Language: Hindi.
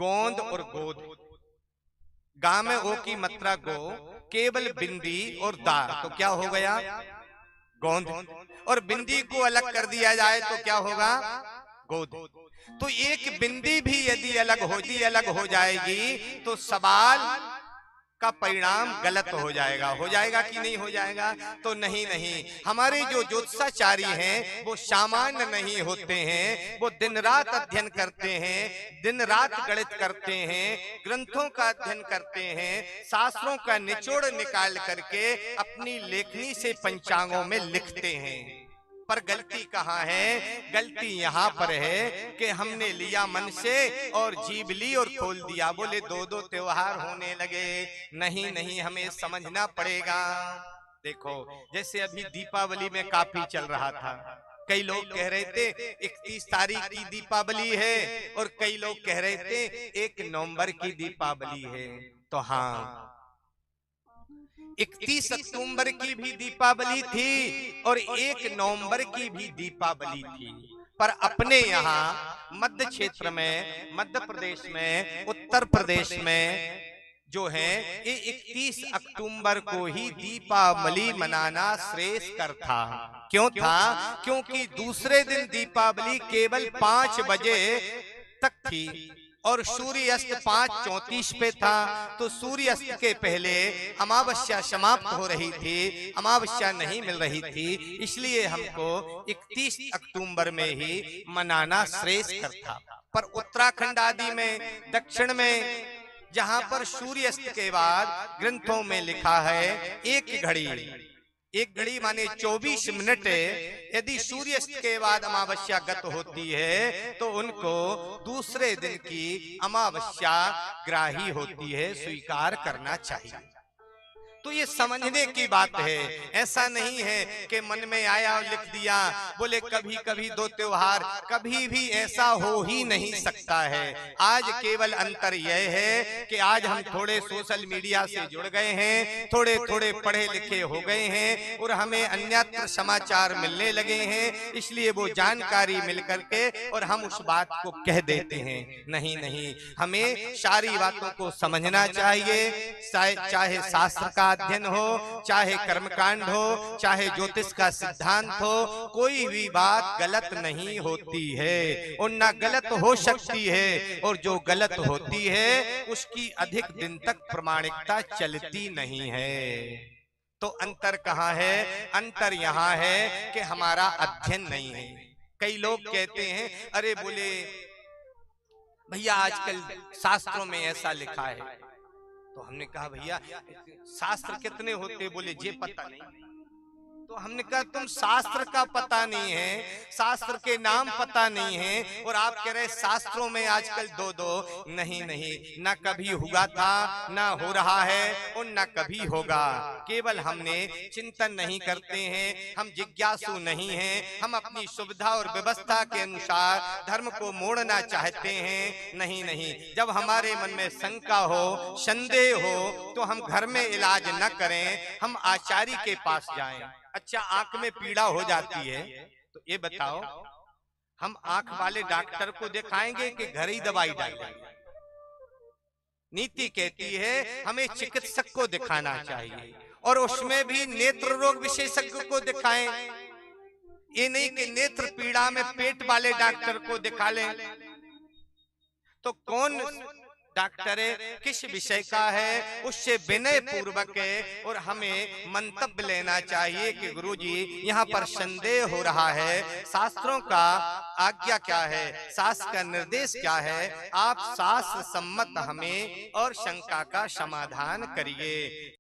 गोंद और गोद। गा में ओ की मात्रा गो, केवल बिंदी और दा, तो क्या हो गया? गोंद। और बिंदी को अलग कर दिया जाए तो क्या होगा? गोद। तो एक बिंदी भी यदि अलग हो जाएगी तो सवाल का परिणाम गलत हो जाएगा कि नहीं हो जाएगा? तो नहीं नहीं, हमारे जो ज्योतिषाचार्य हैं वो सामान्य नहीं होते हैं, वो दिन रात अध्ययन करते हैं, दिन रात गणित करते हैं, ग्रंथों का अध्ययन करते हैं, शास्त्रों का निचोड़ निकाल करके अपनी लेखनी से पंचांगों में लिखते हैं। पर गलती कहाँ है? गलती यहाँ पर है कि हमने लिया मन से और जीभ ली और खोल दिया, बोले दो दो त्योहार होने लगे। नहीं नहीं, हमें समझना पड़ेगा। देखो, जैसे अभी दीपावली में काफी चल रहा था, कई लोग कह रहे थे 31 तारीख की दीपावली है और कई लोग कह रहे थे 1 नवंबर की दीपावली है। तो हाँ, 31 अक्टूबर की भी दीपावली थी और 1 नवंबर की भी दीपावली थी। पर अपने यहाँ मध्य क्षेत्र में, मध्य प्रदेश में, उत्तर प्रदेश में जो है ये 31 अक्टूबर को ही दीपावली मनाना श्रेयस्कर था। क्यों था? क्योंकि दूसरे दिन दीपावली केवल 5 बजे तक थी और सूर्य अस्त 5:34 पे था। तो सूर्य अस्त के पहले अमावस्या समाप्त हो रही थी, अमावस्या नहीं मिल रही थी, इसलिए हमको 31 अक्टूबर में ही मनाना श्रेयस्कर था। पर उत्तराखंड आदि में, दक्षिण में, जहां पर सूर्य अस्त के बाद ग्रंथों में लिखा है एक घड़ी माने 24 मिनट, यदि सूर्यास्त के बाद अमावस्या गत होती है तो उनको दूसरे दिन की अमावस्या ग्राही होती है, स्वीकार करना चाहिए। तो ये समझने की बात है, ऐसा नहीं है कि मन में आया और लिख दिया। बोले कभी कभी 2 त्योहार, कभी भी ऐसा हो ही नहीं सकता है। आज केवल अंतर यह है कि आज हम थोड़े सोशल मीडिया से जुड़ गए हैं, थोड़े थोड़े पढ़े लिखे हो गए हैं और हमें अन्यत्र समाचार मिलने लगे हैं, इसलिए वो जानकारी मिल करके और हम उस बात को कह देते हैं। नहीं नहीं, हमें सारी बातों को समझना चाहिए, चाहे शास्त्र का अध्ययन हो, चाहे कर्मकांड हो, चाहे ज्योतिष का सिद्धांत हो, कोई भी बात गलत नहीं होती है और ना गलत हो सकती है, और जो गलत होती है उसकी अधिक दिन तक प्रामाणिकता चलती नहीं है। तो अंतर कहाँ है? अंतर यहाँ है कि हमारा अध्ययन नहीं है। कई लोग कहते हैं, अरे बोले भैया आजकल शास्त्रों में ऐसा लिखा है। तो हमने कहा भैया शास्त्र कितने होते? बोले जे पता नहीं। तो हमने कहा तुम शास्त्र का पता नहीं है, शास्त्र के नाम पता नहीं है और आप कह रहे शास्त्रों में आजकल 2-2। नहीं नहीं, ना कभी हुआ था, ना हो रहा है और ना कभी होगा। केवल हमने चिंतन नहीं करते हैं, हम जिज्ञासु नहीं हैं, हम अपनी सुविधा और व्यवस्था के अनुसार धर्म को मोड़ना चाहते हैं। नहीं नहीं, जब हमारे मन में शंका हो, संदेह हो, तो हम घर में इलाज न करें, हम आचार्य के पास जाएं। अच्छा, आंख में पीड़ा हो जाती है तो ये बताओ, हम आंख वाले डॉक्टर को दिखाएंगे कि घर ही दवाई डालेंगे? नीति कहती है हमें चिकित्सक को दिखाना चाहिए और उसमें भी नेत्र रोग विशेषज्ञ को दिखाएं। ये नहीं कि नेत्र पीड़ा में पेट वाले डॉक्टर को दिखा लें। तो कौन डॉक्टर किस विषय का है, उससे विनय पूर्वक है और हमें मंतव्य लेना चाहिए कि गुरुजी यहाँ पर संदेह हो रहा है, शास्त्रों का आज्ञा क्या है, शास्त्र का निर्देश क्या है, आप शास्त्र सम्मत हमें और शंका का समाधान करिए।